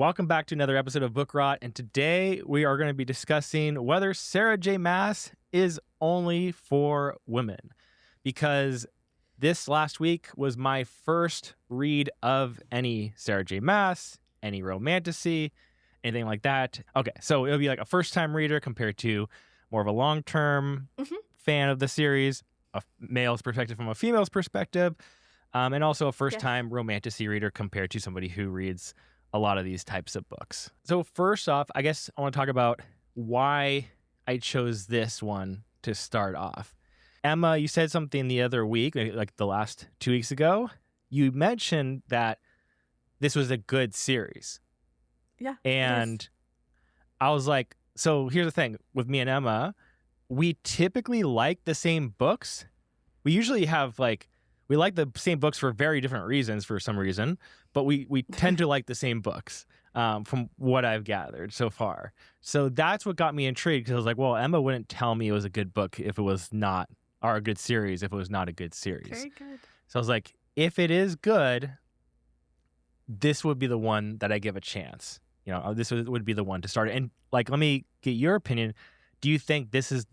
Welcome back to another episode of Book Rot, and today we are going to be discussing whether Sarah J. Maas is only for women. Because this last week was my first read of any Sarah J. Maas, any romantasy, anything like that. Okay, so it'll be like a first-time reader compared to more of a long-term fan of the series, a male's perspective from a female's perspective, and also a first-time romantasy reader compared to somebody who reads a lot of these types of books. So first off, I guess I want to talk about why I chose this one to start off. Emma, you said something the other week, like the last 2 weeks ago. You mentioned that this was a good series. Yeah. And I was like, so here's the thing with me and Emma, we typically like the same books. We usually have we like the same books for very different reasons for some reason, but we tend to like the same books from what I've gathered so far. So that's what got me intrigued, because I was like, well, Emma wouldn't tell me it was a good book if it was not, or a good series if it was not a good series. Very good. So I was like, if it is good, this would be the one that I give a chance. You know, this would be the one to start. And let me get your opinion. Do you think this is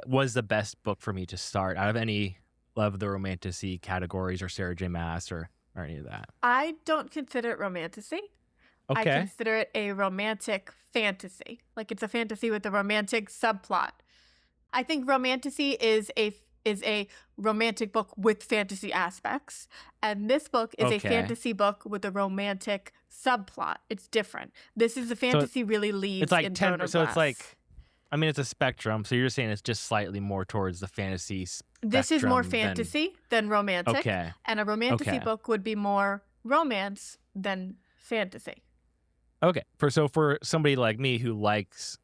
was the best book for me to start out of any of the romantasy categories or Sarah J. Maas or any of that? I don't consider it romantasy. Okay. I consider it a romantic fantasy. Like, it's a fantasy with a romantic subplot. I think romantasy is a romantic book with fantasy aspects, and this book is a fantasy book with a romantic subplot. It's different. This is a fantasy really leads it's like in Throne of Glass. It's like, I mean, it's a spectrum. So you're saying it's just slightly more towards the fantasy spectrum. This is more fantasy than romantic. Okay. And a romantasy book would be more romance than fantasy. Okay. For somebody like me who likes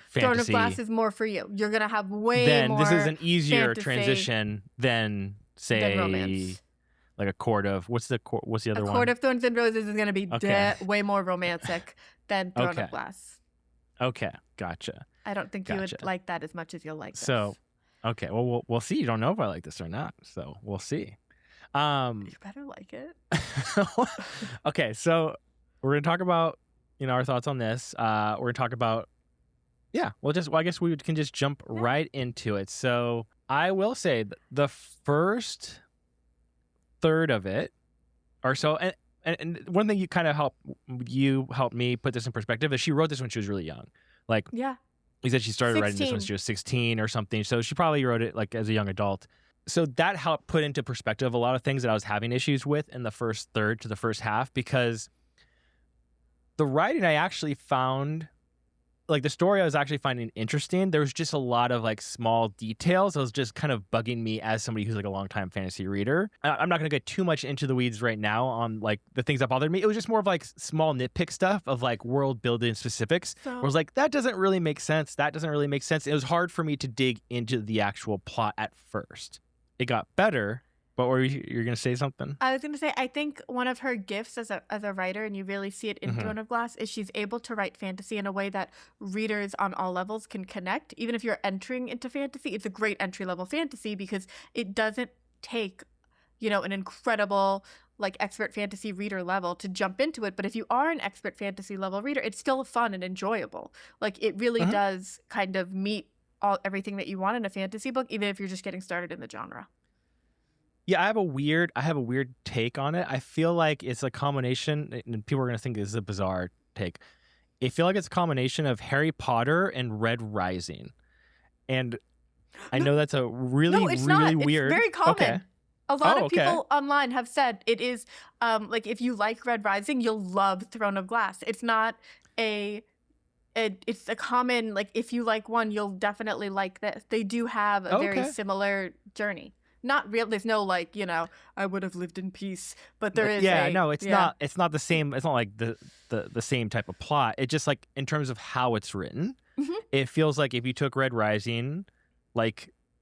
fantasy, Throne of Glass is more for you. You're gonna have way then more. This is an easier fantasy transition than, say, romance. Like a Court of what's the other one? A Court of Thorns and Roses is gonna be way more romantic than Throne of Glass. Okay, gotcha. I don't think you would like that as much as you'll like this. So, okay, well, we'll see. You don't know if I like this or not, so we'll see. You better like it. Okay, so we're gonna talk about our thoughts on this. We're gonna talk about I guess we can just jump right into it. So I will say the first third of it, or so, and one thing you kind of helped me put this in perspective is she wrote this when she was really young. You said she started writing this when she was 16 or something. So she probably wrote it as a young adult. So that helped put into perspective a lot of things that I was having issues with in the first third to the first half, because the writing I actually found, the story I was actually finding interesting. There was just a lot of small details that was just kind of bugging me as somebody who's a longtime fantasy reader. I'm not going to get too much into the weeds right now on the things that bothered me. It was just more of small nitpick stuff of world building specifics. So, I was that doesn't really make sense. That doesn't really make sense. It was hard for me to dig into the actual plot at first. It got better. But you're going to say something? I was going to say, I think one of her gifts as a writer, and you really see it in Throne of Glass, is she's able to write fantasy in a way that readers on all levels can connect. Even if you're entering into fantasy, it's a great entry-level fantasy because it doesn't take, an incredible, expert fantasy reader level to jump into it. But if you are an expert fantasy level reader, it's still fun and enjoyable. It really does kind of meet everything that you want in a fantasy book, even if you're just getting started in the genre. Yeah, I have a weird take on it. I feel like it's a combination, and people are going to think this is a bizarre take. I feel like it's a combination of Harry Potter and Red Rising. And I know that's a really weird. It's very common. Okay. A lot of people online have said it is, if you like Red Rising, you'll love Throne of Glass. It's not it's a common, if you like one, you'll definitely like this. They do have a very similar journey. Not real. There's no I would have lived in peace, but there is. Yeah, no, it's not. It's not the same. It's not the same type of plot. It just in terms of how it's written, it feels like if you took Red Rising,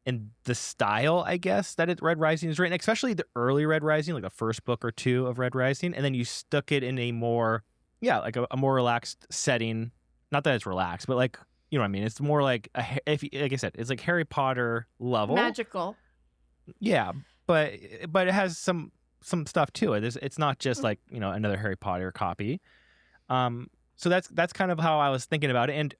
in the style, I guess that Red Rising is written, especially the early Red Rising, the first book or two of Red Rising, and then you stuck it in a more, a more relaxed setting. Not that it's relaxed, but you know what I mean. It's more like I said, it's Harry Potter level, magical. Yeah, but it has some stuff to it. It's not just another Harry Potter copy. So that's kind of how I was thinking about it. And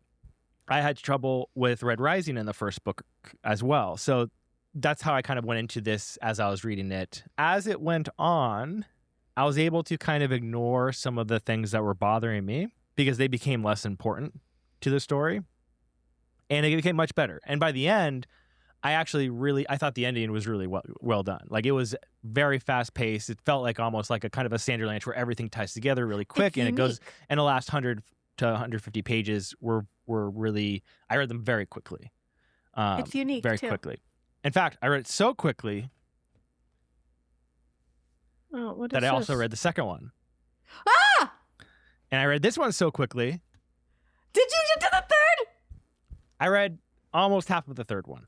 I had trouble with Red Rising in the first book as well. So that's how I kind of went into this as I was reading it. As it went on, I was able to kind of ignore some of the things that were bothering me because they became less important to the story. And it became much better. And by the end, I thought the ending was really well done. Like, it was very fast paced. It felt like almost like a kind of a Sanderlanche where everything ties together really quick. And it goes, and the last 100 to 150 pages were really, I read them very quickly. It's unique, very too. quickly. In fact, I read it so quickly that I also read the second one. Ah! And I read this one so quickly. Did you get to the third? I read almost half of the third one.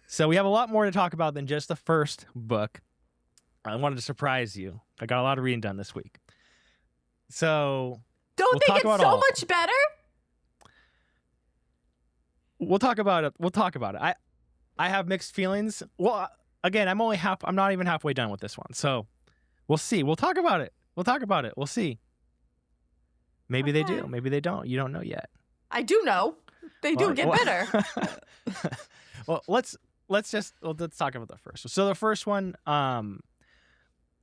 So we have a lot more to talk about than just the first book. I wanted to surprise you. I got a lot of reading done this week. So don't think it's so much better? We'll talk about it. I have mixed feelings. Well, again, I'm not even halfway done with this one. So we'll see. We'll talk about it. We'll see. Maybe they do. Maybe they don't. You don't know yet. I do know. They do get better. Well, let's talk about the first one. So the first one, that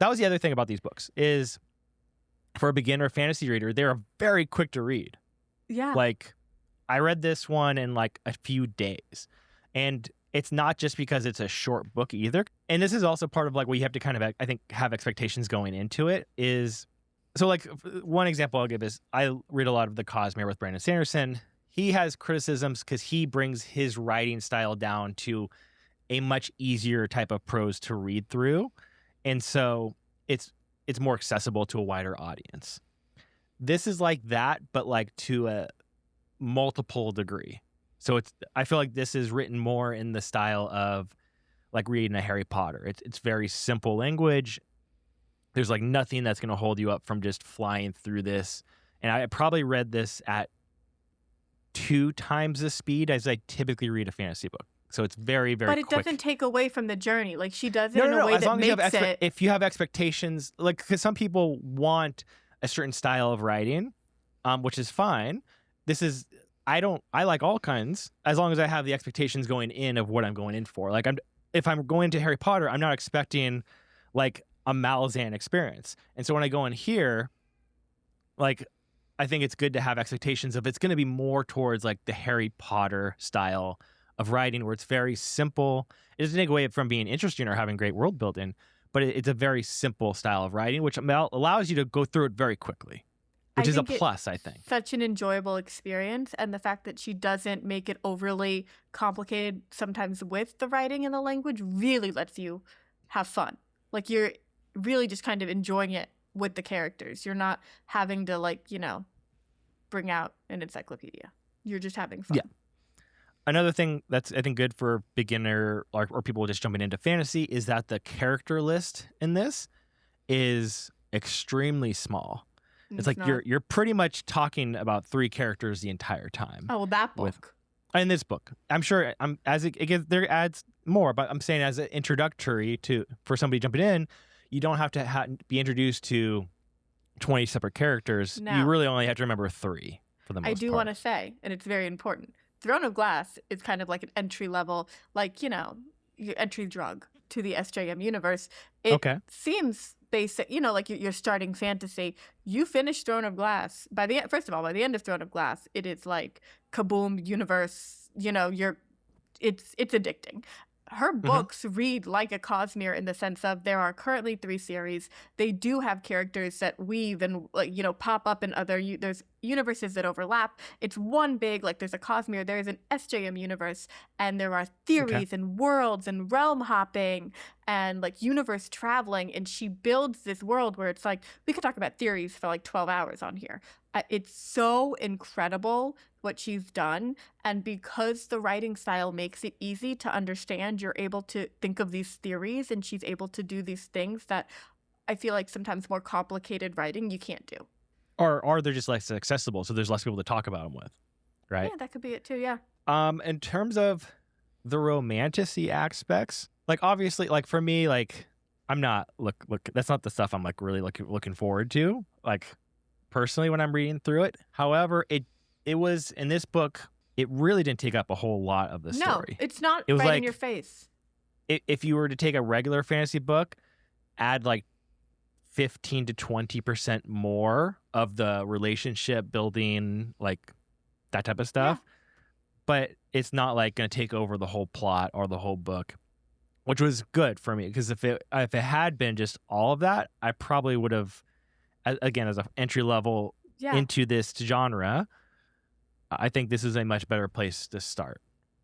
was the other thing about these books is, for a beginner fantasy reader, they're very quick to read. Yeah. Like, I read this one in like a few days, and it's not just because it's a short book either. And this is also part of like what you have to kind of, I think, have expectations going into it is. So like one example I'll give is I read a lot of the Cosmere with Brandon Sanderson. He has criticisms because he brings his writing style down to a much easier type of prose to read through. And so it's more accessible to a wider audience. This is like that, but like to a multiple degree. So I feel like this is written more in the style of like reading a Harry Potter. It's very simple language. There's like nothing that's going to hold you up from just flying through this. And I probably read this at 2 times the speed as I typically read a fantasy book. So it's very, very quick. But it doesn't take away from the journey. Like, she does it in a way that makes it. If you have expectations, like, because some people want a certain style of writing, which is fine. I like all kinds as long as I have the expectations going in of what I'm going in for. Like, if I'm going to Harry Potter, I'm not expecting like a Malazan experience. And so when I go in here, like, I think it's good to have expectations of it's going to be more towards like the Harry Potter style of writing, where it's very simple. It doesn't take away from being interesting or having great world building, but it's a very simple style of writing, which allows you to go through it very quickly, which is a plus, I think. Such an enjoyable experience. And the fact that she doesn't make it overly complicated sometimes with the writing and the language really lets you have fun. Like, you're really just kind of enjoying it with the characters. You're not having to, like, bring out an encyclopedia. You're just having fun. Yeah. Another thing that's, I think, good for beginner or people just jumping into fantasy is that the character list in this is extremely small. It's like you're pretty much talking about 3 characters the entire time. Oh, well, that book. In this book, I'm sure as it gets, there adds more, but I'm saying as an introductory for somebody jumping in, you don't have to be introduced to 20 separate characters. No. You really only have to remember 3 for the most part. I do want to say, and it's very important, Throne of Glass is kind of like an entry level, like, your entry drug to the SJM universe. It seems basic, like you're starting fantasy. You finish Throne of Glass. First of all, by the end of Throne of Glass, it is like kaboom universe. It's addicting. Her books read like a Cosmere in the sense of there are currently 3 series. They do have characters that weave and pop up in there's universes that overlap. It's one big, like, there's a Cosmere, there's an SJM universe, and there are theories and worlds and realm hopping and like universe traveling. And she builds this world where it's like, we could talk about theories for like 12 hours on here. It's so incredible what she's done. And because the writing style makes it easy to understand, you're able to think of these theories, and she's able to do these things that I feel like sometimes more complicated writing you can't do. Or they're just less accessible, so there's less people to talk about them with, right? Yeah, that could be it too, yeah. In terms of the romanticy aspects, like, obviously, like, for me, like, I'm not, look, that's not the stuff I'm like really looking forward to. Like, personally when I'm reading through it. However, it was in this book, it really didn't take up a whole lot of the story. No, it's not It was right in like your face. if you were to take a regular fantasy book, add like 15 to 20% more of the relationship building, like that type of stuff. Yeah. But it's not like going to take over the whole plot or the whole book, which was good for me, because if it had been just all of that, I probably would have, again, as an entry level into this genre, I think this is a much better place to start.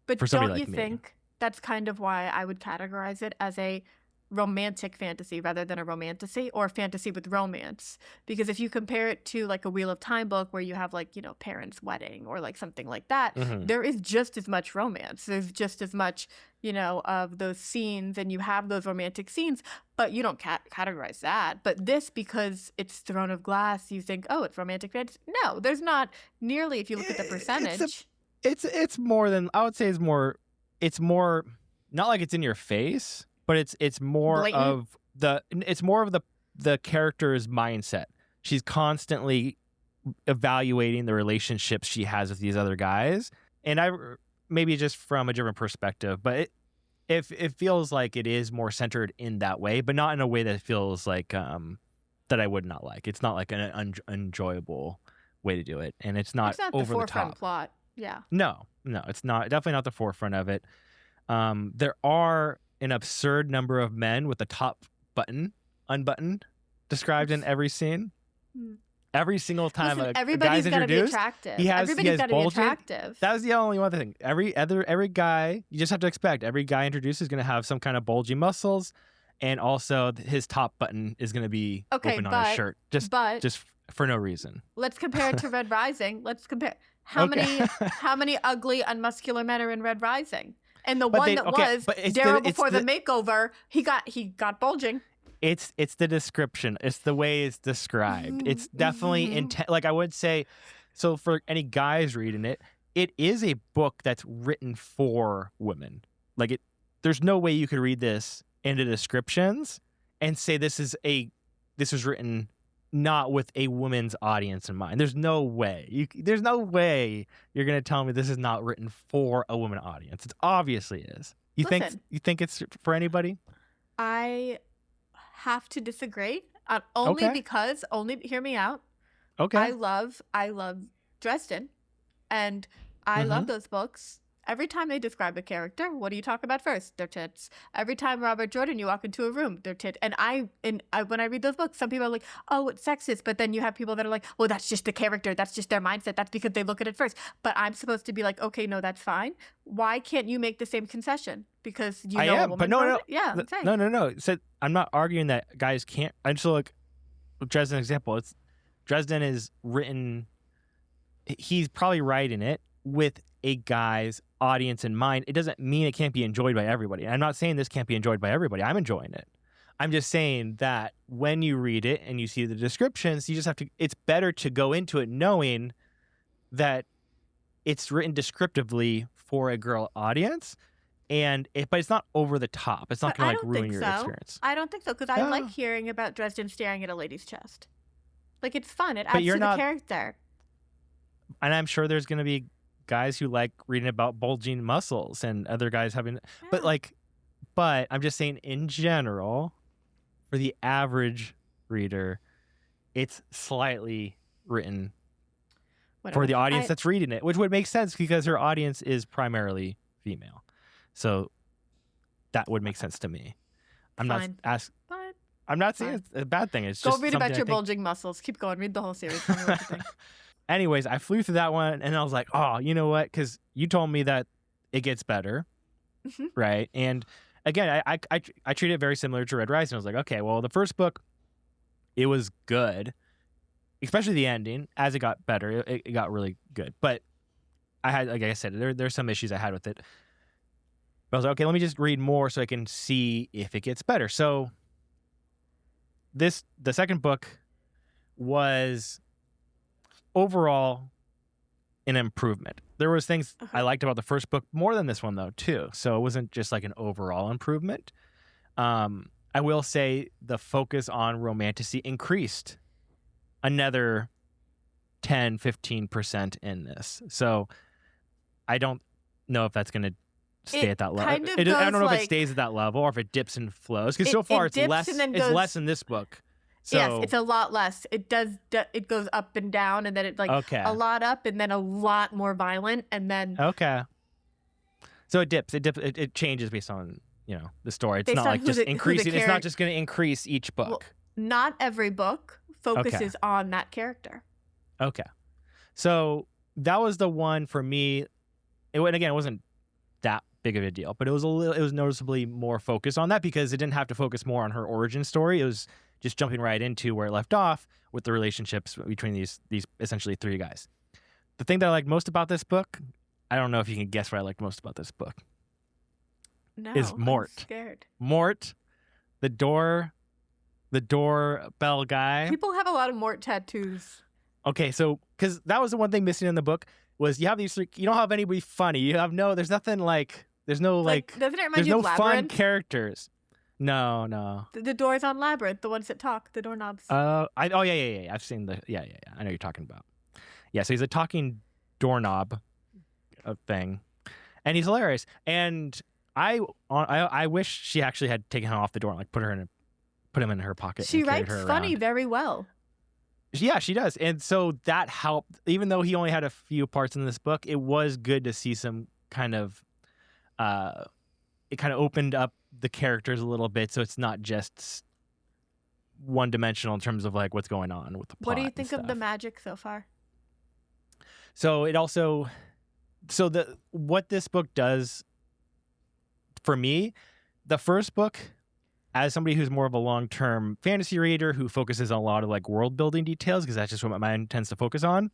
But for somebody don't like you me. think that's kind of why I would categorize it as a romantic fantasy rather than a romantasy, or fantasy with romance? Because if you compare it to like a Wheel of Time book where you have like, you know, parents' wedding or like something like that, there is just as much romance. There's just as much, you know, of those scenes, and you have those romantic scenes, but you don't categorize that. But this, because it's Throne of Glass, you think, oh, it's romantic fantasy. No, there's not nearly, if you look at the percentage. It's more than, I would say it's more not like it's in your face, but it's more Blatant? of the character's mindset. She's constantly evaluating the relationships she has with these other guys, and maybe just from a different perspective, but it feels like it is more centered in that way, but not in a way that feels like that I would not like. It's not like an enjoyable way to do it, and it's not over the forefront the top plot. Yeah. No, it's not. Definitely not the forefront of it. There are an absurd number of men with the top button unbuttoned described in every scene. Every single time a guy's introduced, Everybody's got to be attractive. That was the only one thing. Every guy, you just have to expect every guy introduced is going to have some kind of bulgy muscles, and also his top button is going to be open on his shirt, just for no reason. Let's compare it to Red Rising. Let's compare how many ugly, unmuscular men are in Red Rising. And the one that was Daryl before the makeover, he got bulging. It's the description. It's the way it's described. It's definitely like I would say. So for any guys reading it, it is a book that's written for women. Like there's no way you could read this into descriptions and say this was written not with a woman's audience in mind. There's no way. There's no way you're going to tell me this is not written for a woman audience. It obviously is. You think it's for anybody? I have to disagree. Because hear me out. Okay. I love Dresden, and I love those books. Every time they describe a character, what do you talk about first? Their tits. Every time Robert Jordan, you walk into a room, their tit. And when I read those books, some people are like, oh, it's sexist. But then you have people that are like, well, that's just the character. That's just their mindset. That's because they look at it first. But I'm supposed to be like, okay, no, that's fine. Why can't you make the same concession? Because you know a woman. But no. Yeah, No. So I'm not arguing that guys can't. I'm just like Dresden example. Dresden is written. He's probably writing it with a guy's audience in mind. It doesn't mean it can't be enjoyed by everybody. I'm not saying this can't be enjoyed by everybody. I'm enjoying it. I'm just saying that when you read it and you see the descriptions, you just have to, it's better to go into it knowing that it's written descriptively for a girl audience, but it's not over the top. It's not going to ruin your experience. I don't think so, because I like hearing about Dresden staring at a lady's chest. Like, it's fun. It adds to the character. And I'm sure there's going to be guys who like reading about bulging muscles and other guys having, but I'm just saying in general, for the average reader, it's slightly written for the audience that's reading it, which would make sense because her audience is primarily female. So that would make sense to me. I'm not saying it's a bad thing. It's just go read about your bulging muscles. Keep going. Read the whole series. Tell me what you think. Anyways, I flew through that one and I was like, oh, you know what? Because you told me that it gets better, right? And again, I treat it very similar to Red Rising. I was like, okay, well, the first book, it was good, especially the ending. As it got better, it got really good. But I had, like I said, there's some issues I had with it. But I was like, okay, let me just read more so I can see if it gets better. So the second book was overall an improvement. There was things I liked about the first book more than this one though too. So it wasn't just like an overall improvement. I will say the focus on romantasy increased another 10-15% in this. So I don't know if that's going to stay at that level. Kind of I don't know if it like- stays at that level or if it dips and flows. Because so It far it's dips less. and then It's goes- less in this book. So, yes, it's a lot less. It does. It goes up and down, and then it like okay. a lot up, and then a lot more violent, and then Okay. So it dips. It changes based on the story. It's Based not on like who just the- who the increasing. It's charac- not just going to increase each book. Well, not every book focuses on that character. Okay. So that was the one for me. It wasn't that big of a deal, but it was noticeably more focused on that because it didn't have to focus more on her origin story. It was just jumping right into where it left off with the relationships between these essentially three guys. The thing that I like most about this book, I don't know if you can guess what I liked most about this book, No, is Mort. I'm scared. Mort, the doorbell guy. People have a lot of Mort tattoos. Okay, so because that was the one thing missing in the book was you have these three. You don't have anybody funny. There's nothing like. There's no like. Doesn't it remind There's you no of fun Labyrinth? characters. No. The doors on Labyrinth, the ones that talk, the doorknobs. Yeah. I've seen the yeah. I know what you're talking about. Yeah, so he's a talking doorknob thing, and he's hilarious. And I wish she actually had taken him off the door and like put him in her pocket. She and carried writes her funny around. very well. Yeah, she does. And so that helped. Even though he only had a few parts in this book, it was good to see some kind of it kind of opened up the characters a little bit, so it's not just one-dimensional in terms of like what's going on with the plot. What do you think and of the stuff. magic so far? So it also what this book does for me, the first book, as somebody who's more of a long-term fantasy reader who focuses on a lot of like world building details, because that's just what my mind tends to focus on,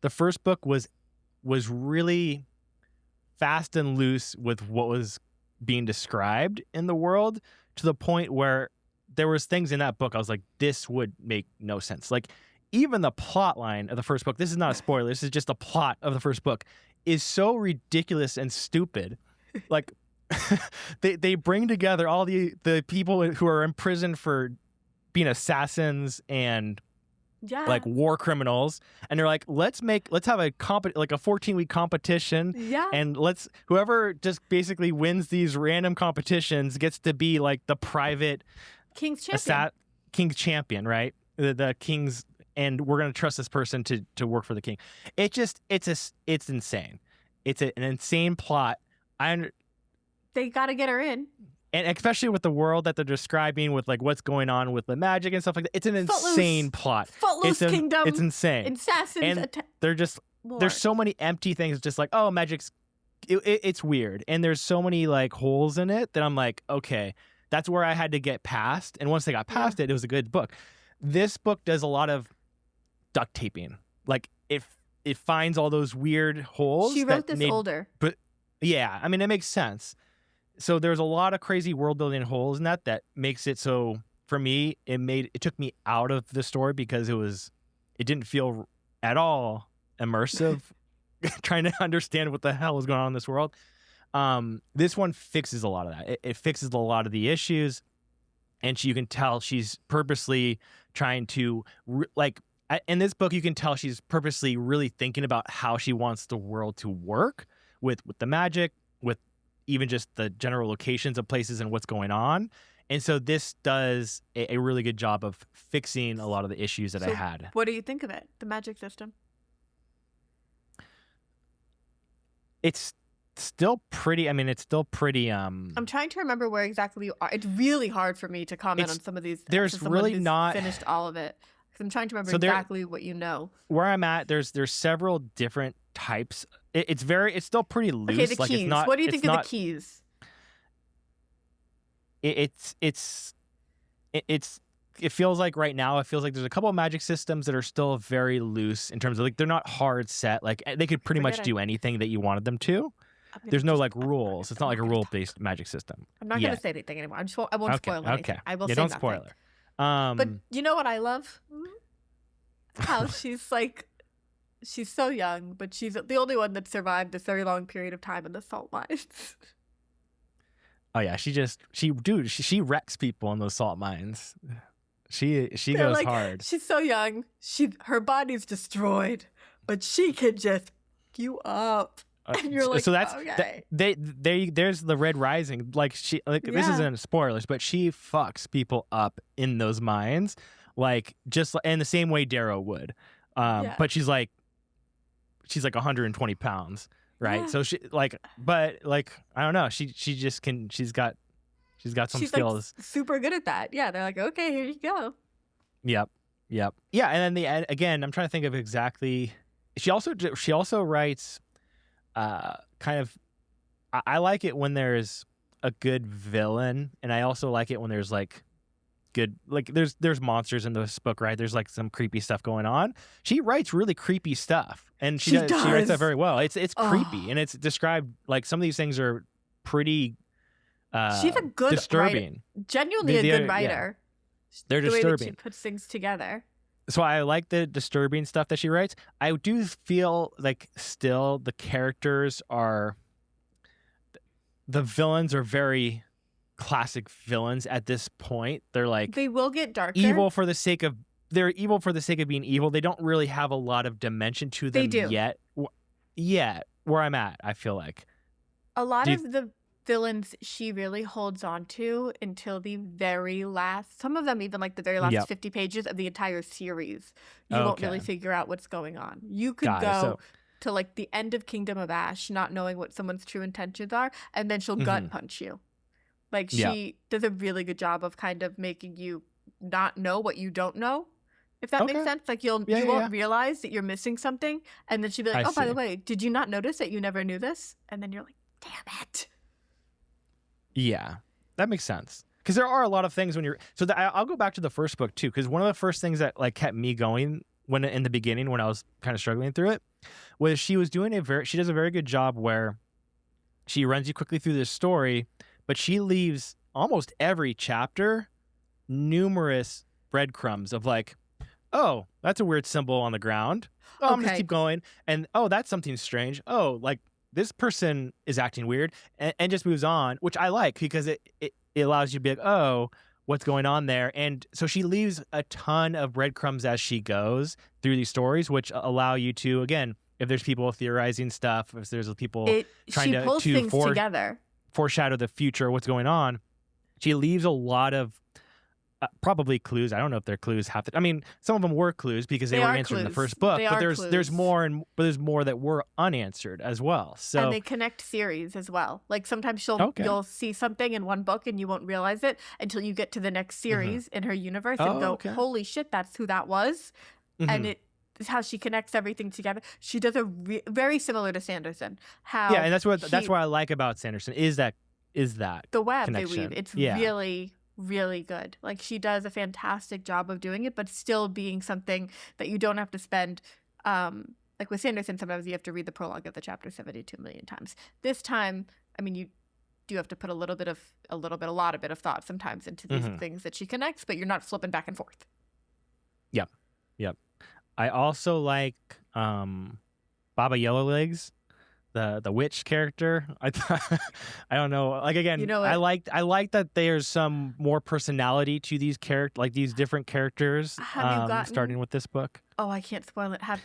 the first book was really fast and loose with what was being described in the world, to the point where there was things in that book I was like, this would make no sense. Like even the plot line of the first book, this is not a spoiler, this is just the plot of the first book, is so ridiculous and stupid. Like they bring together all the people who are imprisoned for being assassins and Yeah. like war criminals, and they're like, let's have a 14-week competition, Yeah. and whoever just basically wins these random competitions gets to be like the private King's champion. king's champion, right? The king's, and we're gonna trust this person to work for the king. It's insane. It's an insane plot. They got to get her in. And especially with the world that they're describing, with like what's going on with the magic and stuff like that, it's an Footloose. insane plot. Footloose Kingdom. It's insane. Assassins. And they're just there's so many empty things. Just like, oh, magic's it's weird, and there's so many like holes in it that I'm like, okay, that's where I had to get past. And once they got past it was a good book. This book does a lot of duct taping. Like it finds all those weird holes. She wrote this older. But yeah, I mean, it makes sense. So there's a lot of crazy world building holes in that makes it so, for me, it took me out of the story because it didn't feel at all immersive trying to understand what the hell is going on in this world. This one fixes a lot of that. It fixes a lot of the issues, and you can tell she's purposely trying to in this book, you can tell she's purposely really thinking about how she wants the world to work with the magic, with even just the general locations of places and what's going on. And so this does a really good job of fixing a lot of the issues that I had. What do you think of it? The magic system? It's still pretty, I'm trying to remember where exactly you are. It's really hard for me to comment on some of these. There's as someone really who's not finished all of it. Because I'm trying to remember exactly what you know. Where I'm at, there's several different types. It's still pretty loose. Okay, the like keys. It's not, what do you think of the keys? It feels like right now, it feels like there's a couple of magic systems that are still very loose in terms of like they're not hard set. Like they could pretty much do anything that you wanted them to. There's no like rules. It's not like a rule-based magic system. I'm not going to say anything anymore. I won't spoil anything. Okay. I will say don't nothing. spoil her. But you know what I love? How she's like, she's so young, but she's the only one that survived this very long period of time in the salt mines. Oh yeah, she wrecks people in those salt mines. She They're goes like, hard. she's so young. Her body's destroyed, but she can just fuck you up. And you're like, So that's okay. there's the Red Rising. Like this Yeah. isn't spoilers, but she fucks people up in those mines, like just in the same way Darrow would. Yeah. But she's like 120 pounds, right? Yeah. So she but I don't know. She just can. She's got some She's skills. like super good at that. Yeah, they're like, okay, here you go. Yep. Yeah, and then again, I'm trying to think of exactly. She also writes, kind of. I like it when there's a good villain, and I also like it when there's like good, like there's monsters in this book, right? There's like some creepy stuff going on. She writes really creepy stuff, and she writes that very well. It's creepy, and it's described like some of these things are pretty. She's a good disturbing. writer. Genuinely a good writer. Yeah. They're the disturbing. way that she puts things together. So I like the disturbing stuff that she writes. I do feel like still the characters are. The villains are very classic villains at this point. They're like they will get darker. Evil for the sake of being evil. They don't really have a lot of dimension to them yet. Where I'm at, I feel like a lot of the villains she really holds on to until the very last. Some of them even like the very last 50 pages of the entire series. You won't really figure out what's going on. You could go to like the end of Kingdom of Ash, not knowing what someone's true intentions are, and then she'll gut punch you. Like she does a really good job of kind of making you not know what you don't know, if that makes sense. Like you won't realize that you're missing something, and then she'll be like, "Oh, by the way, did you not notice that you never knew this?" And then you're like, "Damn it." Yeah, that makes sense. Because there are a lot of things when you're. So I'll go back to the first book too, because one of the first things that like kept me going when in the beginning when I was kind of struggling through it was she does a very good job where she runs you quickly through this story, but she leaves almost every chapter numerous breadcrumbs of like, oh, that's a weird symbol on the ground. Oh, I'm just keep going, and oh, that's something strange. Oh, like this person is acting weird, and just moves on, which I like because it allows you to be like, oh, what's going on there? And so she leaves a ton of breadcrumbs as she goes through these stories, which allow you to, again, if there's people theorizing stuff, if there's people trying to pulls things together, foreshadow the future, what's going on, she leaves a lot of probably clues. I don't know if they're clues. I mean, some of them were clues because they were answered in the first book, but there's more there's more that were unanswered as well. So and they connect series as well. Like sometimes you'll see something in one book and you won't realize it until you get to the next series in her universe and go, "Holy shit, that's who that was," and it is how she connects everything together. She does very similar to Sanderson. And that's what I like about Sanderson is that the web connection. they weave. It's really, really good. Like she does a fantastic job of doing it, but still being something that you don't have to spend. Like with Sanderson, sometimes you have to read the prologue of the chapter 72 million times. This time, I mean, you do have to put a lot of thought sometimes into these things that she connects, but you're not flipping back and forth. Yep. I also like Baba Yellowlegs, the witch character. I don't know. Like again, I like that there's some more personality to these these different characters. Starting with this book. Oh, I can't spoil it. Have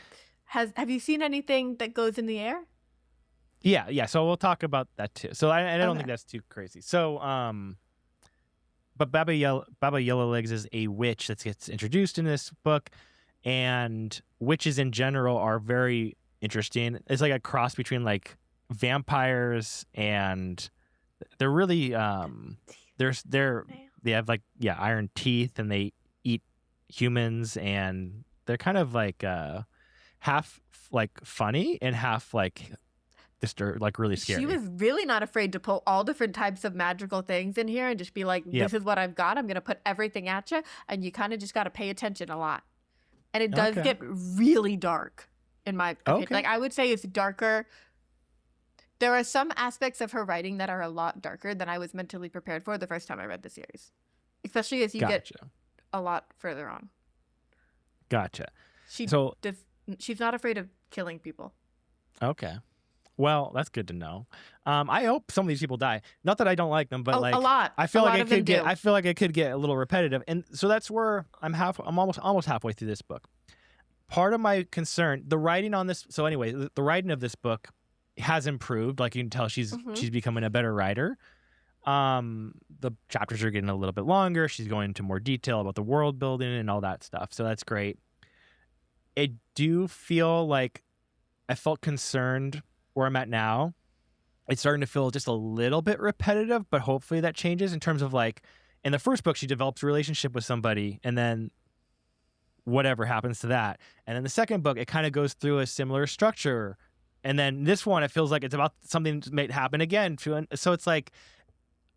you seen anything that goes in the air? Yeah. So we'll talk about that too. So I don't think that's too crazy. So but Baba Yellowlegs is a witch that gets introduced in this book, and witches in general are very interesting. It's like a cross between like vampires and they're really they have like iron teeth and they eat humans, and they're kind of like half like funny and half like like really scary. She was really not afraid to pull all different types of magical things in here and just be like, this is what I've got. I'm going to put everything at you. And you kind of just got to pay attention a lot. And it does get really dark, in my opinion. Like, I would say it's darker. There are some aspects of her writing that are a lot darker than I was mentally prepared for the first time I read the series. Especially as you get a lot further on. Gotcha. She's not afraid of killing people. Okay. Well, that's good to know. I hope some of these people die. Not that I don't like them, but A lot. I feel A like lot it of them could get. do. I feel like it could get a little repetitive, and so that's where I'm almost halfway through this book. Part of my concern, the writing on this. So anyway, the writing of this book has improved. Like you can tell, she's becoming a better writer. The chapters are getting a little bit longer. She's going into more detail about the world building and all that stuff. So that's great. I do feel like I felt concerned where I'm at now. It's starting to feel just a little bit repetitive, but hopefully that changes in terms of like in the first book, she develops a relationship with somebody and then whatever happens to that. And then the second book, it kind of goes through a similar structure. And then this one, it feels like it's about something that may happen again. So it's like,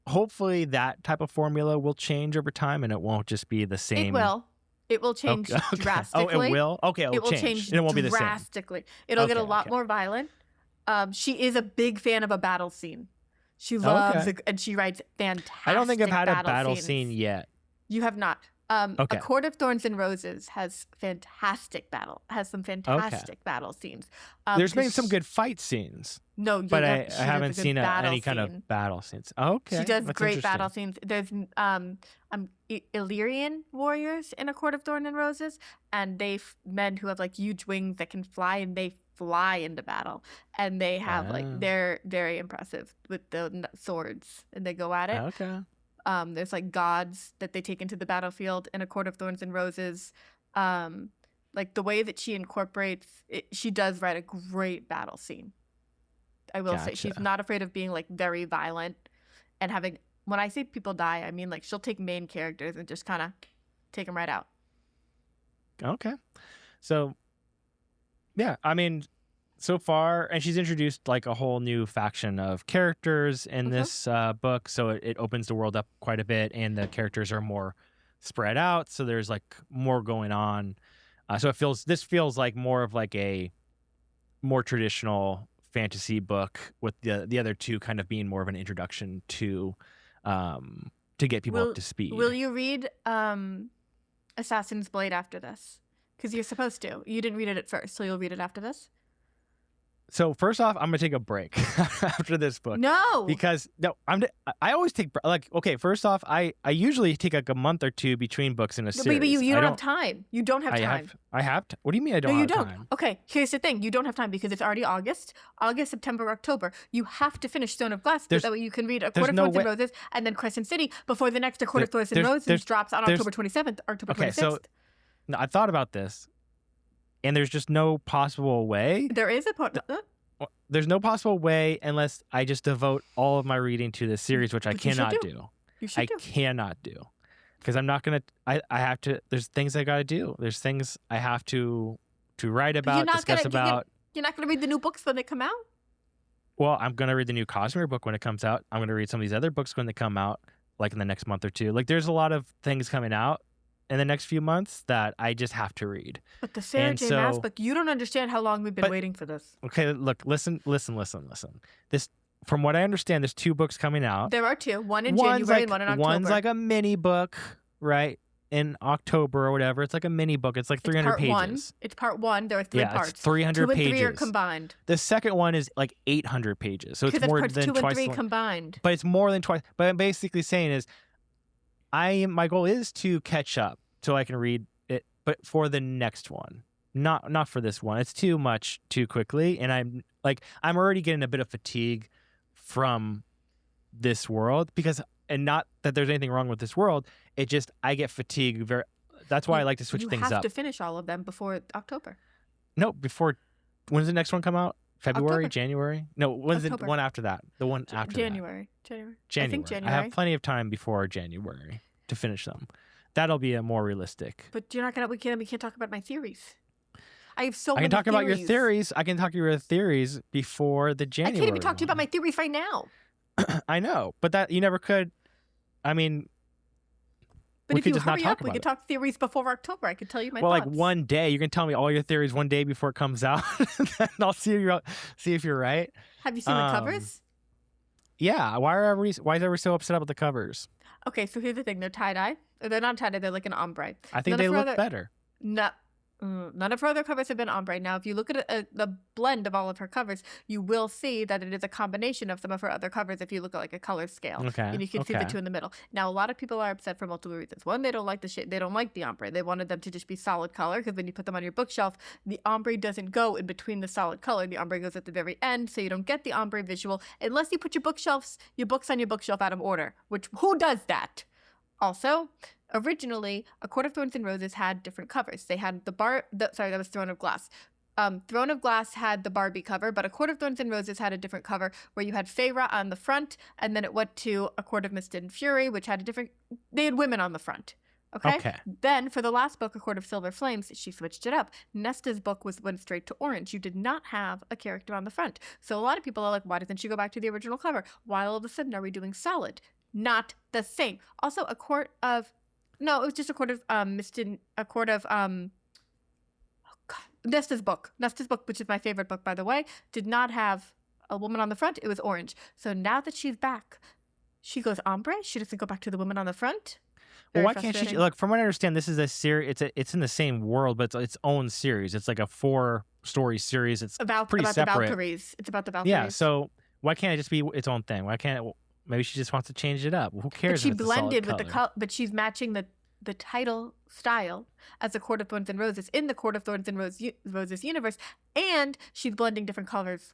hopefully that type of formula will change over time and it won't just be the same. It will. It will change drastically. Oh, it will? Okay, it will change. And it won't be the same. Drastically. It'll get a lot more violent. She is a big fan of a battle scene. She loves it, and she writes fantastic. I don't think I've had a battle scenes. Scene yet. You have not. A Court of Thorns and Roses has some fantastic battle scenes. There's been some good fight scenes. No, but I haven't seen any kind of battle scenes. Okay, she does great battle scenes. There's Illyrian warriors in A Court of Thorns and Roses, and men who have like huge wings that can fly, and they fly into battle, and they have they're very impressive with the swords, and they go at it. Okay. There's like gods that they take into the battlefield in A Court of Thorns and Roses. Like the way that she incorporates it, she does write a great battle scene. I will say she's not afraid of being like very violent and having, when I say people die, I mean like she'll take main characters and just kind of take them right out. Okay. So yeah, I mean, so far, and she's introduced like a whole new faction of characters in this book, so it opens the world up quite a bit, and the characters are more spread out, so there's like more going on. So this feels like more of like a more traditional fantasy book, with the other two kind of being more of an introduction to get people up to speed. Will you read Assassin's Blade after this? Because you're supposed to. You didn't read it at first, so you'll read it after this? So first off, I'm gonna take a break after this book. No, because I always take first off, I usually take like a month or two between books in a series. But you don't have time. You don't have time. I have. What do you mean I don't? No, you don't. Time? Okay, here's the thing: you don't have time because it's already August, September, October. You have to finish Stone of Glass so that way you can read A Court of Thorns and Roses and then Crescent City before the next A Court of Thorns and Roses drops on October 27th, October 26th. So I thought about this. And there's just no possible way. There is There's no possible way unless I just devote all of my reading to this series, which I cannot do. I cannot do. Because I'm not going to, I have to, there's things I got to do. There's things I have to write about, discuss about. You're not going to read the new books when they come out? Well, I'm going to read the new Cosmere book when it comes out. I'm going to read some of these other books when they come out, like in the next month or two. Like there's a lot of things coming out in the next few months that I just have to read. But the Sarah J. Maas book, you don't understand how long we've been waiting for this. Okay, look, listen. This, from what I understand, there's two books coming out. There are two. One in January and one in October. One's like a mini book, right? In October or whatever. It's like a mini book. It's like 300 pages. It's part one. There are three parts. It's 300 pages. 2 and 3 are combined. The second one is like 800 pages. So it's more than twice. 2 and 3 combined. But it's more than twice. But I'm basically saying is, my goal is to catch up so I can read it, but for the next one, not for this one. It's too much too quickly, and I'm already getting a bit of fatigue from this world and not that there's anything wrong with this world. It just I get fatigued That's why I like to switch things up. You have to finish all of them before October. No, before. When does the next one come out? February, October. January? No, when's the one after that? The one after January. January. I think January. I have plenty of time before January to finish them. That'll be a more realistic. But you're not gonna. We can't talk about my theories. I have so many. I can talk about your theories. I can talk your theories before the January. I can't even talk to you about my theories right now. I know, but that you never could. I mean, but if you hurry up, we could talk theories before October. I could tell you my thoughts. Well, like one day, you can tell me all your theories one day before it comes out, and I'll see if you're right. Have you seen the covers? Yeah. Why is everyone so upset about the covers? Okay, so here's the thing: they're tie dye. They're not tie dye. They're like an ombre. I think they look better. No, None of her other covers have been ombre. Now, if you look at the blend of all of her covers, you will see that it is a combination of some of her other covers if you look at like a color scale. Okay. And you can see the two in the middle. Now, a lot of people are upset for multiple reasons. One, they don't like the shade. They don't like the ombre. They wanted them to just be solid color because when you put them on your bookshelf, the ombre doesn't go in between the solid color. The ombre goes at the very end, so you don't get the ombre visual unless you put your books on your bookshelf out of order, which who does that? Also, originally, A Court of Thorns and Roses had different covers. They had that was Throne of Glass. Throne of Glass had the Barbie cover, but A Court of Thorns and Roses had a different cover where you had Feyre on the front, and then it went to A Court of Mist and Fury, which had they had women on the front. Okay? Then for the last book, A Court of Silver Flames, she switched it up. Nesta's book went straight to orange. You did not have a character on the front. So a lot of people are like, why doesn't she go back to the original cover? Why all of a sudden are we doing solid? Not the same. Also, it was just A Court of Nesta's book. Nesta's book, which is my favorite book, by the way, did not have a woman on the front. It was orange. So now that she's back, she goes ombre. She doesn't go back to the woman on the front. Well, why can't she? Look, from what I understand, this is a series. It's in the same world, but it's its own series. It's like a 4-story series. It's pretty separate. The Valkyries. It's about the Valkyries. Yeah. So why can't it just be its own thing? Why can't it? Maybe she just wants to change it up. Who cares? But she blended with the color, but she's matching the title style as A Court of Thorns and Roses in the Court of Thorns and Roses universe, and she's blending different colors.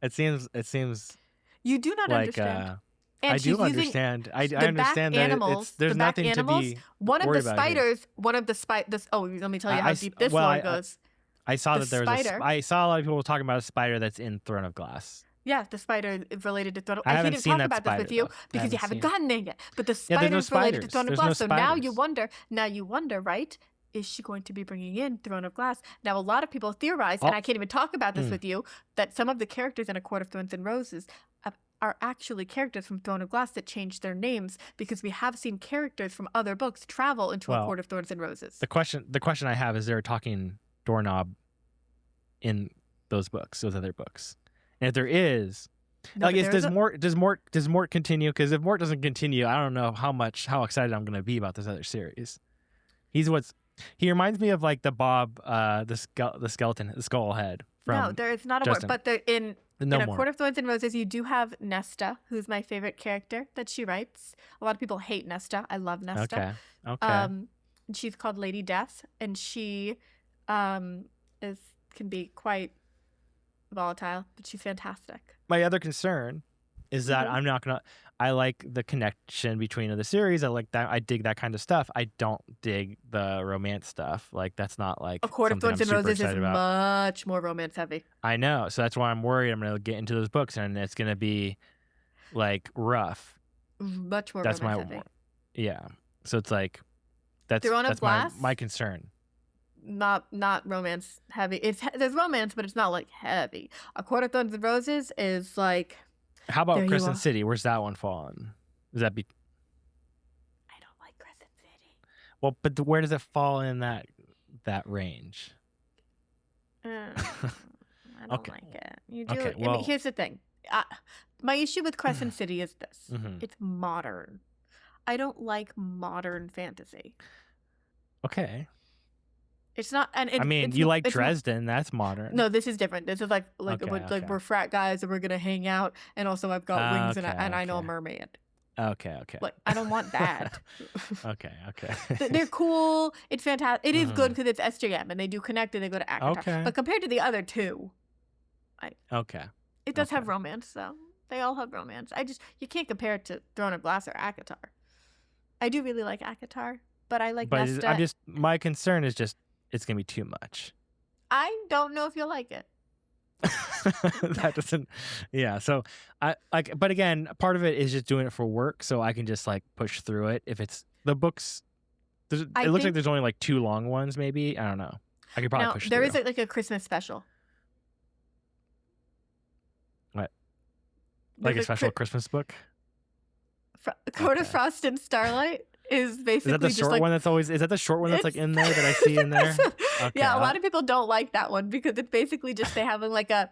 It seems. You do not understand. And I do understand. I understand that there's nothing to be worried about here. One of the spiders. Oh, let me tell you how deep this lore goes. I saw that there was I saw a lot of people talking about a spider that's in Throne of Glass. Yeah, the spider is related to Throne of Glass. I can't even talk about spider, this with you because you haven't gotten there yet. But the spider is related to Throne of Glass. So now you wonder, right? Is she going to be bringing in Throne of Glass? Now, a lot of people theorize, and I can't even talk about this with you, that some of the characters in A Court of Thorns and Roses are actually characters from Throne of Glass that changed their names because we have seen characters from other books travel into A Court of Thorns and Roses. The question I have is, there a talking doorknob in those other books? And if there is, does Mort continue? Because if Mort doesn't continue, I don't know how excited I'm going to be about this other series. He reminds me of like the Bob, the skeleton, the skull head. No, there is not a Mort, but in A Court of Thorns and Roses, you do have Nesta, who's my favorite character that she writes. A lot of people hate Nesta. I love Nesta. Okay. She's called Lady Death, and she can be quite volatile, but she's fantastic. My other concern is that I like the connection between the series. I like that. I dig that kind of stuff. I don't dig the romance stuff. Like, that's not like A Court of Thorns and Roses is much more romance heavy. I know. So that's why I'm worried I'm going to get into those books and it's going to be like rough. Much more romance heavy. Yeah. So it's like, that's my concern. Not romance heavy. There's romance, but it's not like heavy. A Court of Thorns and Roses is like. How about Crescent City? Where's that one fall in? Does that be? I don't like Crescent City. Well, but where does it fall in that range? I don't like it. You do. Okay, well, I mean, here's the thing. My issue with Crescent City is this: it's modern. I don't like modern fantasy. Okay. It's not, and you like Dresden? That's modern. No, this is different. This is like we're frat guys and we're gonna hang out, and also I've got wings and I know a mermaid. Okay. Like, I don't want that. Okay. They're cool. It's fantastic. It is good because it's SJM and they do connect and they go to ACOTAR. Okay. But compared to the other two, it does have romance though. They all have romance. You can't compare it to Throne of Glass or ACOTAR. I do really like ACOTAR, but I like Nesta. My concern is just. It's gonna be too much. I don't know if you'll like it. That doesn't. Yeah. So but again, part of it is just doing it for work, so I can just like push through it. If it's the books, it looks like there's only like 2 long ones, maybe. I don't know. I could probably push through. There is like a Christmas special. What? Like a special Christmas book? Court of Frost and Starlight. Is basically is that the short one that's always? Is that the short one that's like in there that I see in there? Okay. Yeah, a lot of people don't like that one because it's basically just they having like a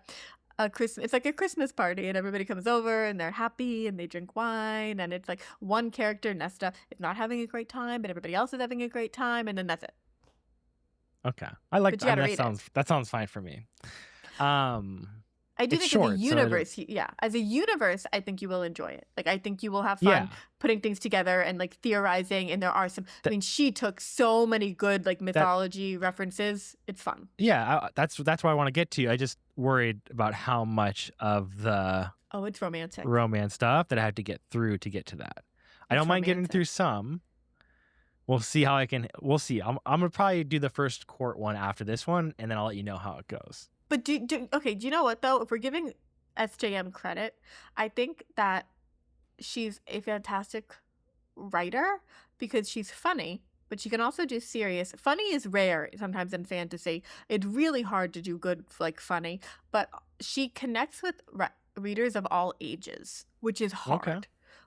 Christmas. It's like a Christmas party and everybody comes over and they're happy and they drink wine and it's like one character, Nesta, is not having a great time, but everybody else is having a great time, and then that's it. Okay. I like But you got to read it. that sounds fine for me. Um I do it's think short, as a so universe, as a universe, I think you will enjoy it. Like, I think you will have yeah. fun putting things together and like theorizing. And there are some. I That, mean, she took so many good like that mythology references. It's fun. yeah, that's why I want to get to. I just worried about how much of the Oh, it's romantic. romance stuff that I have to get through to get to that. I It's don't mind getting romantic. through some. We'll see how I can. We'll see. I'm gonna probably do the first court one after this one, and then I'll let you know how it goes. But do you know what though? If we're giving SJM credit, I think that she's a fantastic writer because she's funny, but she can also do serious. Funny is rare sometimes in fantasy. It's really hard to do good like funny, but she connects with readers of all ages, which is hard. Okay.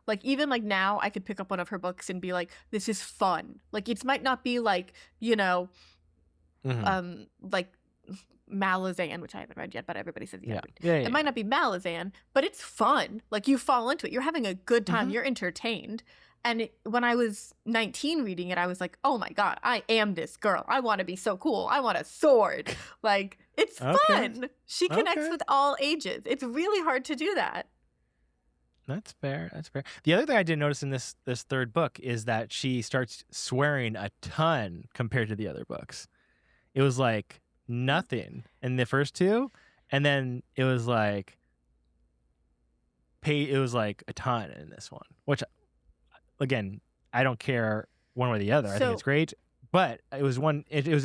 Like even like now I could pick up one of her books and be like, this is fun. Like it might not be like, like Malazan, which I haven't read yet, but everybody says Yeah. It might not be Malazan, but it's fun. Like you fall into it. You're having a good time. You're entertained. And when I was 19 reading it, I was like, oh my God, I am this girl. I want to be so cool. I want a sword. Like, it's fun. She connects with all ages. It's really hard to do that. That's fair. That's fair. The other thing I did notice in this third book is that she starts swearing a ton compared to the other books. It was like nothing in the first two, and then it was like a ton in this one, which again, I don't care one way or the other. I think it's great, but it was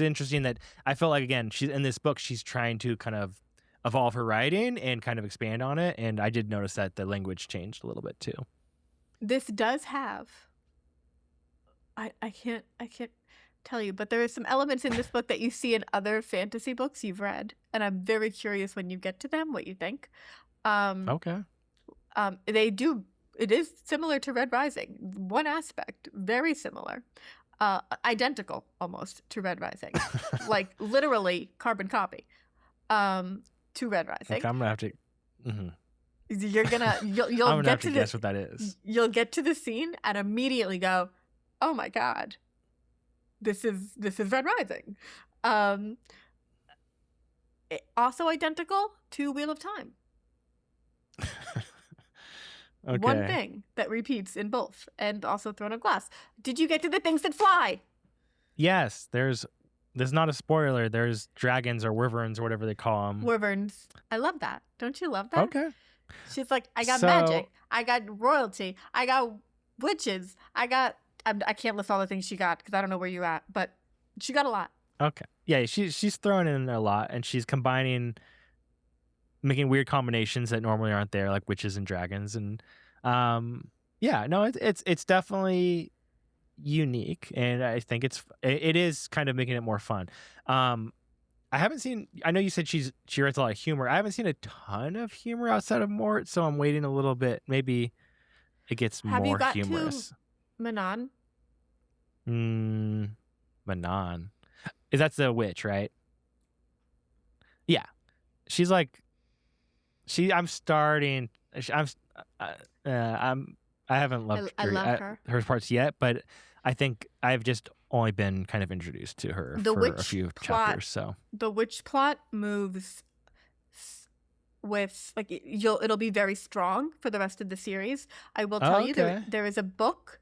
interesting that I felt like, again, she's in this book, she's trying to kind of evolve her writing and kind of expand on it, and I did notice that the language changed a little bit too. This does have I can't tell you, but there are some elements in this book that you see in other fantasy books you've read, and I'm very curious when you get to them what you think. Okay. It is similar to Red Rising. One aspect, very similar. Identical almost to Red Rising. Like literally carbon copy. To Red Rising. Okay, I'm gonna have to. You'll I'm gonna get have to guess what that is. You'll get to the scene and immediately go, "Oh my God, this is Red Rising." Also identical to Wheel of Time. Okay. One thing that repeats in both, and also Throne of Glass. Did you get to the things that fly? Yes, there's not a spoiler. There's dragons or wyverns or whatever they call them. Wyverns. I love that. Don't you love that? Okay. She's like, I got magic. I got royalty. I got witches. I can't list all the things she got because I don't know where you're at, but she got a lot. Okay. Yeah, she's throwing in a lot, and she's making weird combinations that normally aren't there, like witches and dragons, and it's definitely unique, and I think it is kind of making it more fun. I haven't seen. I know you said she writes a lot of humor. I haven't seen a ton of humor outside of Mort, so I'm waiting a little bit. Maybe it gets more humorous. Have you got to Manon? Manon, that's the witch, right? Yeah, she's like. I haven't loved her parts yet, but I think I've just only been kind of introduced to her for a few chapters. So the witch plot moves with like it'll be very strong for the rest of the series. I will tell you there is a book.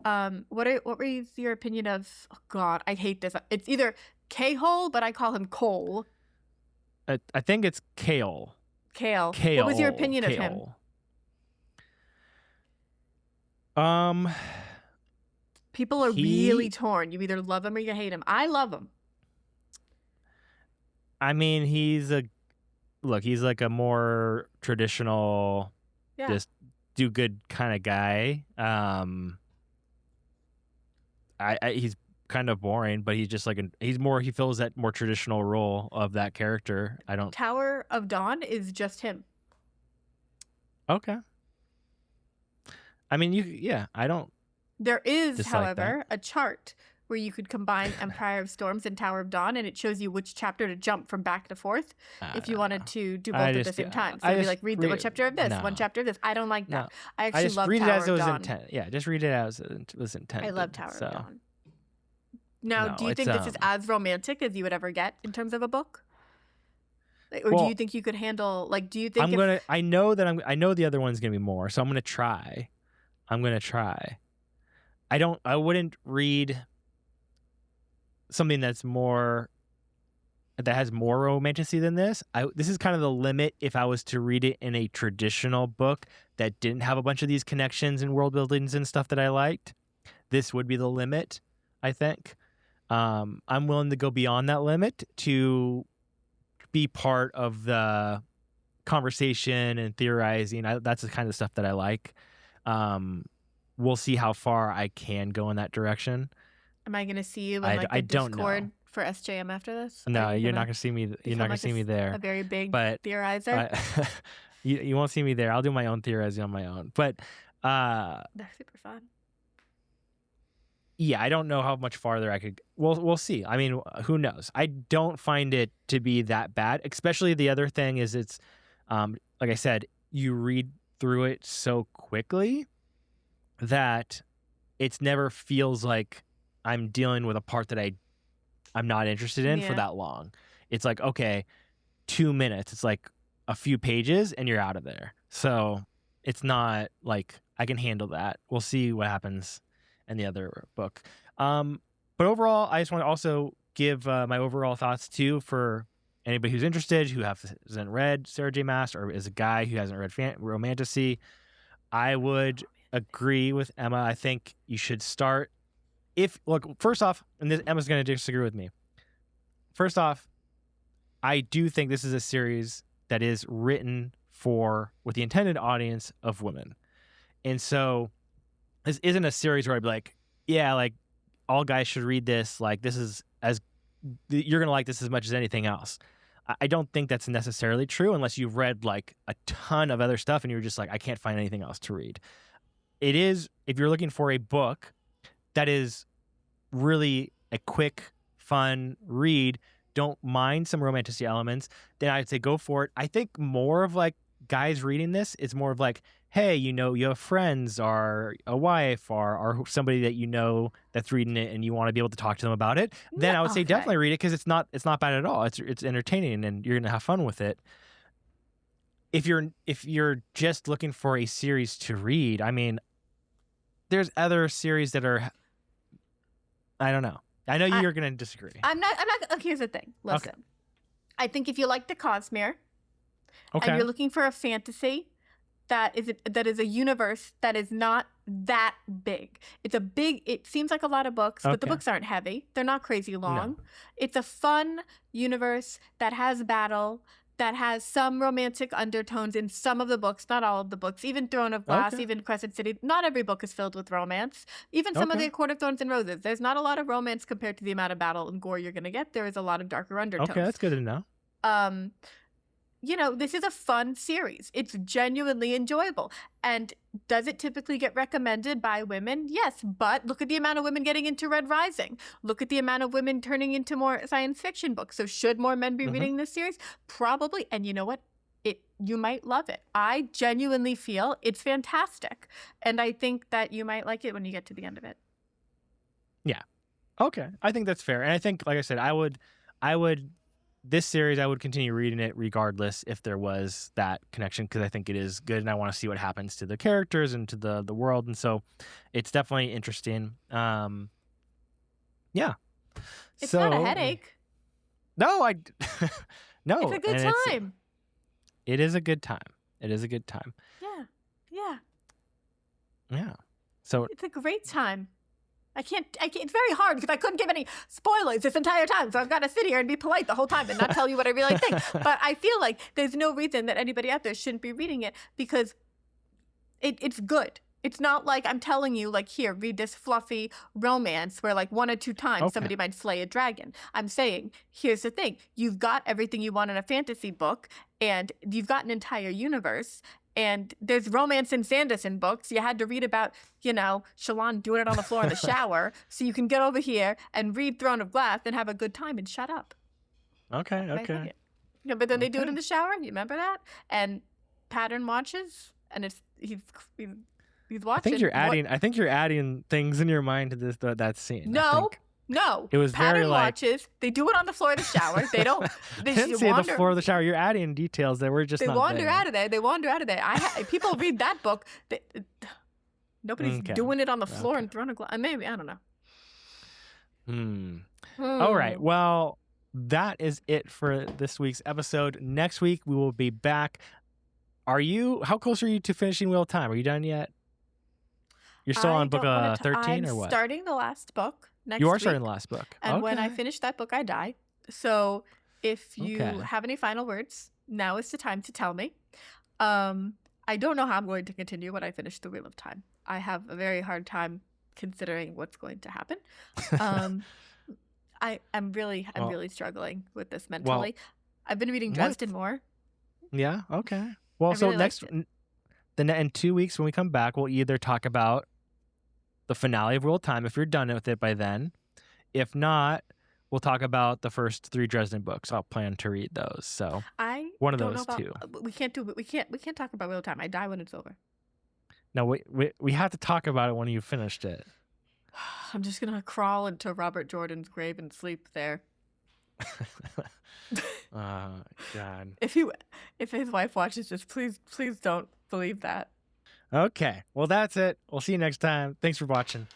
What was your opinion of? Oh God, I hate this. It's either K-hole, but I call him Cole. I think it's Kale. Kale. What was your opinion of him? People are really torn. You either love him or you hate him. I love him. I mean, he's like a more traditional, just do good kind of guy. He's kind of boring, but he's just like he fills that more traditional role of that character. Tower of Dawn is just him. Okay. I mean, I don't. There is, however, a chart where you could combine Empire of Storms and Tower of Dawn, and it shows you which chapter to jump from back to forth if you wanted to do both at the same time. So you'd be like, read one chapter of this, one chapter of this. I don't like that. I actually love Tower of Dawn. Yeah, just read it as it was intended. I love Tower of Dawn. Now, do No, you it's think this is as romantic as you would ever get in terms of a book? Like, or do you think you could handle, like, do you think I know the other one's gonna be more, so I'm gonna try. I wouldn't read something that has more romanticy than this. This is kind of the limit if I was to read it in a traditional book that didn't have a bunch of these connections and world buildings and stuff that I liked. This would be the limit, I think. I'm willing to go beyond that limit to be part of the conversation and theorizing. That's the kind of stuff that I like. We'll see how far I can go in that direction. Am I going to see you in like the Discord for SJM after this? No, you're not going to see me. You're not going to see me there. A very big theorizer. You won't see me there. I'll do my own theorizing on my own. But they're super fun. Yeah, I don't know how much farther I could. We'll see. I mean, who knows? I don't find it to be that bad. Especially the other thing is it's, like I said, you read through it so quickly that it's never feels like I'm dealing with a part that I'm not interested in for that long. It's like, okay, 2 minutes. It's like a few pages and you're out of there. So it's not like I can handle that. We'll see what happens in the other book. But overall, I just want to also give my overall thoughts too for anybody who's interested, who hasn't read Sarah J. Maas, or is a guy who hasn't read romantasy. I would agree with Emma. I think you should start. First off, and Emma's going to disagree with me. First off, I do think this is a series that is written with the intended audience of women. And so this isn't a series where I'd be like, yeah, like all guys should read this. Like you're going to like this as much as anything else. I don't think that's necessarily true unless you've read like a ton of other stuff and you're just like, I can't find anything else to read. It is, if you're looking for a book that is really a quick, fun read, don't mind some romantic elements, then I'd say go for it. I think more of like guys reading this, it's more of like, hey, you have friends or a wife or somebody that you know that's reading it and you want to be able to talk to them about it. Then I would say definitely read it because it's not bad at all. It's entertaining and you're gonna have fun with it. If you're just looking for a series to read, I mean, there's other series that are, I don't know. I know you're gonna disagree. I'm not. Here's the thing. Listen, okay. I think if you like the Cosmere, and you're looking for a fantasy that is a universe that is not that big. It seems like a lot of books, but the books aren't heavy. They're not crazy long. No. It's a fun universe that has battle, that has some romantic undertones in some of the books, not all of the books. Even Throne of Glass, even Crescent City, not every book is filled with romance. Even some of the Court of Thorns and Roses, there's not a lot of romance compared to the amount of battle and gore you're going to get. There is a lot of darker undertones. Okay, that's good to know. This is a fun series. It's genuinely enjoyable. And does it typically get recommended by women? Yes, but look at the amount of women getting into Red Rising. Look at the amount of women turning into more science fiction books. So should more men be reading this series? Probably. And you know what? You might love it. I genuinely feel it's fantastic. And I think that you might like it when you get to the end of it. Yeah. Okay. I think that's fair. And I think, like I said, this series, I would continue reading it regardless if there was that connection because I think it is good and I want to see what happens to the characters and to the world. And so it's definitely interesting. Yeah. It's not a headache. No, no. It's a good time. It is a good time. Yeah. Yeah. Yeah. So it's a great time. I can't, it's very hard because I couldn't give any spoilers this entire time. So I've got to sit here and be polite the whole time and not tell you what I really think. But I feel like there's no reason that anybody out there shouldn't be reading it because it's good. It's not like I'm telling you, like, here, read this fluffy romance where, like, 1 or 2 times somebody might slay a dragon. I'm saying, here's the thing. You've got everything you want in a fantasy book and you've got an entire universe. And there's romance in Sanderson books. You had to read about, Shallan doing it on the floor in the shower. So you can get over here and read Throne of Glass and have a good time and shut up. Okay. But then they do it in the shower. You remember that? And Pattern watches, and he's watching. I think you're adding things in your mind to that scene. No, No, It was very pattern watches. They do it on the floor of the shower. They don't. They I didn't just say the wander. floor of the shower. You're adding details that were just They not wander there. out of there. They wander out of there. People read that book. Nobody's Okay. doing it on the floor and throwing a glass. Maybe, I don't know. All right. Well, that is it for this week's episode. Next week we will be back. How close are you to finishing Wheel of Time? Are you done yet? You're still on book 13 or what? I'm starting the last book next week. You are starting the last book. And when I finish that book, I die. So if you have any final words, now is the time to tell me. I don't know how I'm going to continue when I finish the Wheel of Time. I have a very hard time considering what's going to happen. I'm really struggling with this mentally. I've been reading Dresden more. Yeah. Okay. Well, so in 2 weeks when we come back, we'll either talk about the finale of Wheel of Time if you're done with it by then. If not, we'll talk about the first 3 Dresden books. I'll plan to read those. So one of those two. We can't talk about Wheel of Time. I die when it's over. No, we have to talk about it when you've finished it. I'm just gonna crawl into Robert Jordan's grave and sleep there. God. If his wife watches this, please don't believe that. Okay. Well, that's it. We'll see you next time. Thanks for watching.